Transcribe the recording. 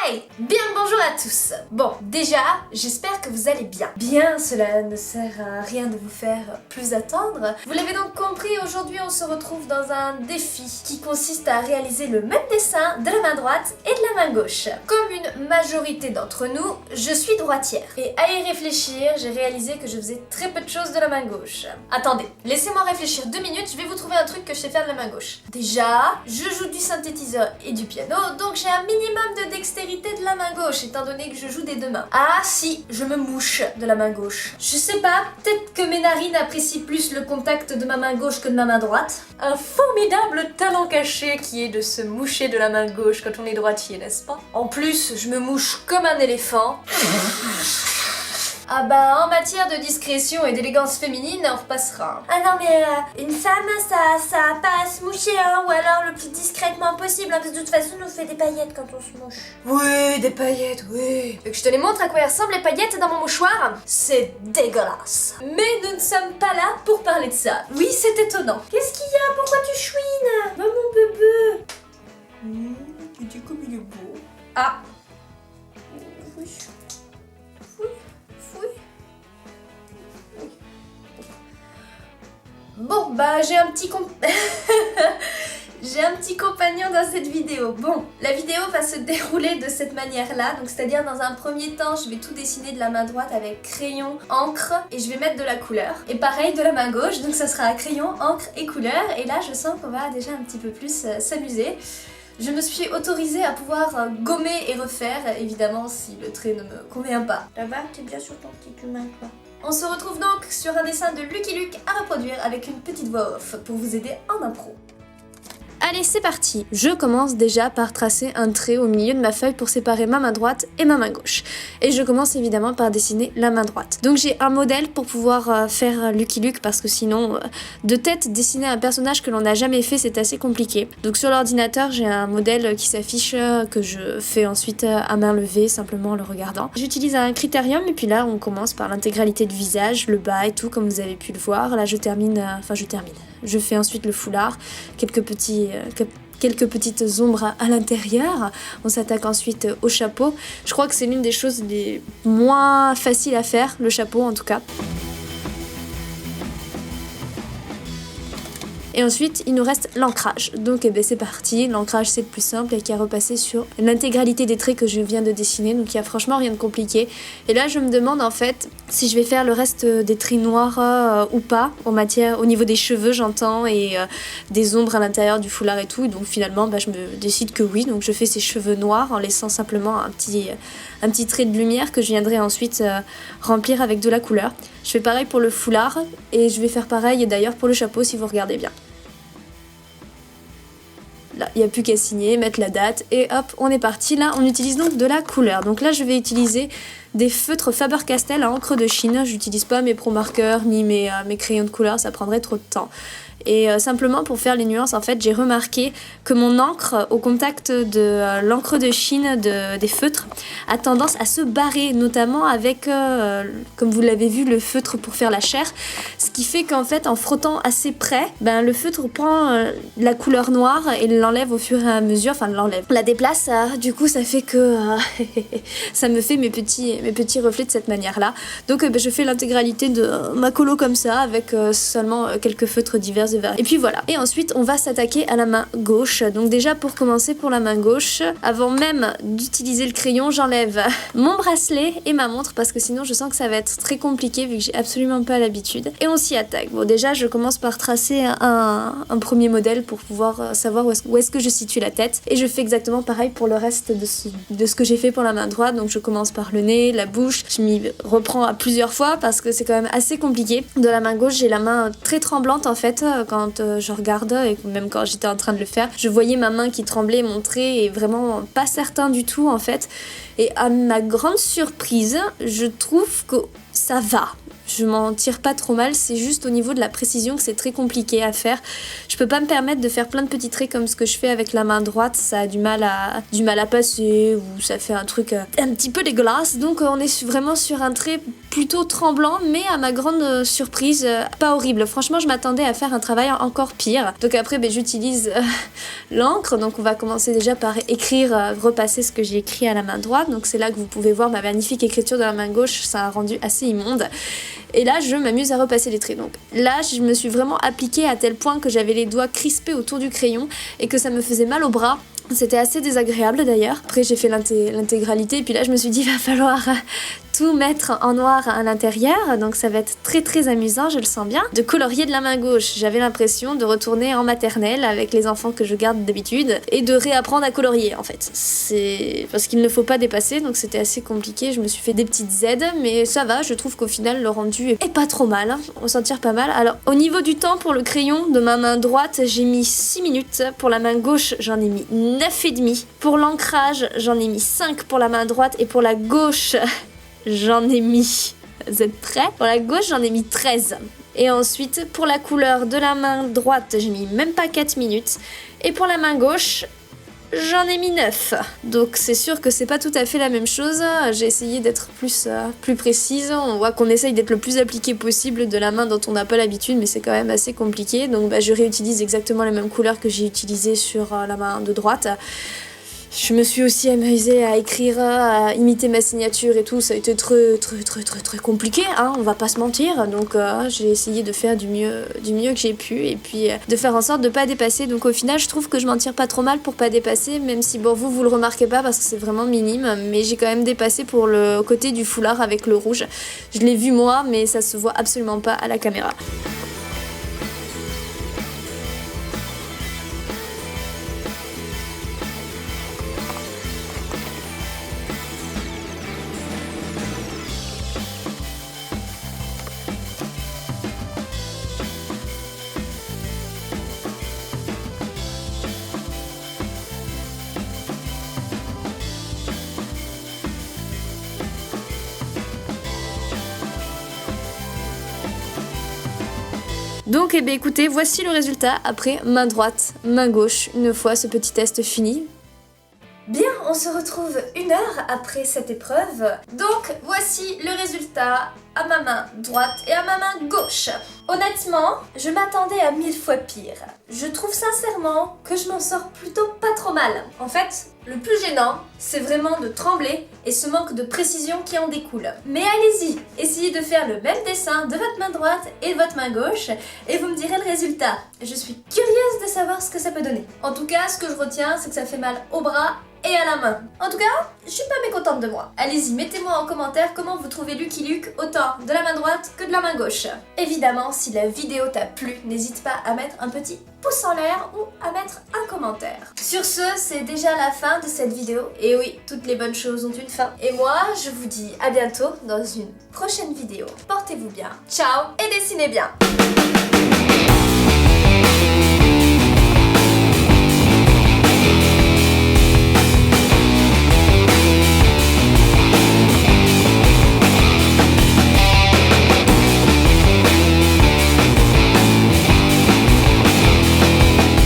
Hi! Bien le bonjour à tous. Bon, déjà, j'espère que vous allez bien. Bien, cela ne sert à rien de vous faire plus attendre. Vous l'avez donc compris, aujourd'hui on se retrouve dans un défi qui consiste à réaliser le même dessin de la main droite et de la main gauche. Comme une majorité d'entre nous, je suis droitière. Et à y réfléchir, j'ai réalisé que je faisais très peu de choses de la main gauche. Attendez, laissez-moi réfléchir 2 minutes, je vais vous trouver un truc que je sais faire de la main gauche. Déjà, je joue du synthétiseur et du piano, donc j'ai un minimum de dextérité de la main gauche, étant donné que je joue des deux mains. Ah si, je me mouche de la main gauche. Je sais pas, peut-être que mes narines apprécient plus le contact de ma main gauche que de ma main droite. Un formidable talent caché qui est de se moucher de la main gauche quand on est droitier, n'est-ce pas? En plus, je me mouche comme un éléphant. Ah bah, en matière de discrétion et d'élégance féminine, on repassera. Ah non mais une femme, ça a pas à se moucher, hein, ou alors le plus discrètement possible, hein, parce que de toute façon, on nous fait des paillettes quand on se mouche. Oui, des paillettes, oui. Tu veux que je te les montre à quoi elles ressemblent les paillettes dans mon mouchoir? C'est dégueulasse. Mais nous ne sommes pas là pour parler de ça. Oui, c'est étonnant. Qu'est-ce qu'il y a? Pourquoi tu chouines? Maman bébé. Tu dis comme il est beau. Ah. Bon, bah j'ai un petit j'ai un petit compagnon dans cette vidéo. Bon, la vidéo va se dérouler de cette manière-là, donc c'est-à-dire dans un premier temps, je vais tout dessiner de la main droite avec crayon, encre, et je vais mettre de la couleur. Et pareil de la main gauche, donc ça sera à crayon, encre et couleur, et là je sens qu'on va déjà un petit peu plus s'amuser. Je me suis autorisée à pouvoir gommer et refaire, évidemment si le trait ne me convient pas. Là-bas, t'es bien sur ton petit humain, toi. On se retrouve donc sur un dessin de Lucky Luke à reproduire avec une petite voix off pour vous aider en impro. Allez, c'est parti. Je commence déjà par tracer un trait au milieu de ma feuille pour séparer ma main droite et ma main gauche. Et je commence évidemment par dessiner la main droite. Donc j'ai un modèle pour pouvoir faire Lucky Luke parce que sinon, de tête, dessiner un personnage que l'on n'a jamais fait, c'est assez compliqué. Donc sur l'ordinateur, j'ai un modèle qui s'affiche que je fais ensuite à main levée, simplement en le regardant. J'utilise un critérium et puis là, on commence par l'intégralité du visage, le bas et tout, comme vous avez pu le voir. Là, je termine. Je fais ensuite le foulard, quelques petites ombres à l'intérieur. On s'attaque ensuite au chapeau. Je crois que c'est l'une des choses les moins faciles à faire, le chapeau en tout cas. Et ensuite, il nous reste l'ancrage. Donc c'est parti, l'ancrage c'est le plus simple et qui a repassé sur l'intégralité des traits que je viens de dessiner. Donc il n'y a franchement rien de compliqué. Et là, je me demande en fait si je vais faire le reste des traits noirs ou pas, au niveau des cheveux j'entends, et des ombres à l'intérieur du foulard et tout. Et donc finalement, je me décide que oui. Donc je fais ces cheveux noirs en laissant simplement un petit trait de lumière que je viendrai ensuite remplir avec de la couleur. Je fais pareil pour le foulard et je vais faire pareil d'ailleurs pour le chapeau si vous regardez bien. Là, il n'y a plus qu'à signer, mettre la date et hop, on est parti. Là, on utilise donc de la couleur. Donc là, je vais utiliser des feutres Faber-Castell à encre de Chine. J'utilise pas mes pro marqueurs ni mes crayons de couleur, ça prendrait trop de temps. Et simplement pour faire les nuances, en fait, j'ai remarqué que mon encre, au contact de l'encre de Chine des feutres, a tendance à se barrer, notamment avec, comme vous l'avez vu, le feutre pour faire la chair. Ce qui fait qu'en fait, en frottant assez près, le feutre prend la couleur noire et l'enlève au fur et à mesure, la déplace. Du coup, ça fait que ça me fait mes petits reflets de cette manière-là. Donc, je fais l'intégralité de ma colo comme ça, avec seulement quelques feutres divers et variés. Et puis voilà. Et ensuite, on va s'attaquer à la main gauche. Donc déjà, pour commencer pour la main gauche, avant même d'utiliser le crayon, j'enlève mon bracelet et ma montre parce que sinon, je sens que ça va être très compliqué vu que j'ai absolument pas l'habitude. Et on s'y attaque. Bon, déjà, je commence par tracer un premier modèle pour pouvoir savoir où est-ce que je situe la tête. Et je fais exactement pareil pour le reste de ce que j'ai fait pour la main droite. Donc je commence par le nez, la bouche. Je m'y reprends à plusieurs fois parce que c'est quand même assez compliqué. De la main gauche, j'ai la main très tremblante en fait quand je regarde, et même quand j'étais en train de le faire, je voyais ma main qui tremblait, mon trait est vraiment pas certain du tout en fait. Et à ma grande surprise, je trouve que ça va. Je m'en tire pas trop mal, c'est juste au niveau de la précision que c'est très compliqué à faire. Je peux pas me permettre de faire plein de petits traits comme ce que je fais avec la main droite, ça a du mal à passer, ou ça fait un truc un petit peu dégueulasse. Donc on est vraiment sur un trait plutôt tremblant, mais à ma grande surprise, pas horrible. Franchement, je m'attendais à faire un travail encore pire. Donc après, j'utilise l'encre. Donc on va commencer déjà par écrire, repasser ce que j'ai écrit à la main droite. Donc c'est là que vous pouvez voir ma magnifique écriture de la main gauche. Ça a un rendu assez immonde. Et là, je m'amuse à repasser les traits. Donc là, je me suis vraiment appliquée à tel point que j'avais les doigts crispés autour du crayon et que ça me faisait mal au bras. C'était assez désagréable d'ailleurs. Après j'ai fait l'intégralité et puis là je me suis dit il va falloir tout mettre en noir à l'intérieur, donc ça va être très très amusant, je le sens bien. De colorier de la main gauche, j'avais l'impression de retourner en maternelle avec les enfants que je garde d'habitude et de réapprendre à colorier en fait. C'est parce qu'il ne faut pas dépasser, donc c'était assez compliqué, je me suis fait des petites aides, mais ça va, je trouve qu'au final le rendu est pas trop mal, hein. On s'en tire pas mal. Alors au niveau du temps pour le crayon de ma main droite, j'ai mis 6 minutes, pour la main gauche j'en ai mis 9,5. Pour l'ancrage, j'en ai mis 5 pour la main droite et pour la gauche, j'en ai mis... Vous êtes prêts? Pour la gauche, j'en ai mis 13. Et ensuite, pour la couleur de la main droite, j'ai mis même pas 4 minutes. Et pour la main gauche, j'en ai mis 9. Donc c'est sûr que c'est pas tout à fait la même chose. J'ai essayé d'être plus précise. On voit qu'on essaye d'être le plus appliqué possible de la main dont on n'a pas l'habitude, mais c'est quand même assez compliqué. Donc je réutilise exactement la même couleur que j'ai utilisée sur la main de droite. Je me suis aussi amusée à écrire, à imiter ma signature et tout, ça a été très compliqué, hein, on va pas se mentir. Donc j'ai essayé de faire du mieux que j'ai pu et puis de faire en sorte de pas dépasser. Donc au final, je trouve que je m'en tire pas trop mal pour pas dépasser, même si vous le remarquez pas parce que c'est vraiment minime, mais j'ai quand même dépassé pour le côté du foulard avec le rouge. Je l'ai vu moi, mais ça se voit absolument pas à la caméra. Donc écoutez, voici le résultat après main droite, main gauche, une fois ce petit test fini. Bien, on se retrouve 1 heure après cette épreuve. Donc voici le résultat à ma main droite et à ma main gauche. Honnêtement, je m'attendais à 1000 fois pire. Je trouve sincèrement que je m'en sors plutôt pas trop mal. En fait, le plus gênant, c'est vraiment de trembler et ce manque de précision qui en découle. Mais allez-y, essayez de faire le même dessin de votre main droite et de votre main gauche et vous me direz le résultat. Je suis curieuse de savoir ce que ça peut donner. En tout cas, ce que je retiens, c'est que ça fait mal au bras et à la main. En tout cas, je suis pas mécontente de moi. Allez-y, mettez-moi en commentaire comment vous trouvez Lucky Luke, autant de la main droite que de la main gauche. Évidemment, si la vidéo t'a plu, n'hésite pas à mettre un petit pouce en l'air ou à mettre un commentaire. Sur ce, c'est déjà la fin de cette vidéo. Et oui, toutes les bonnes choses ont une fin. Et moi, je vous dis à bientôt dans une prochaine vidéo. Portez-vous bien, ciao et dessinez bien!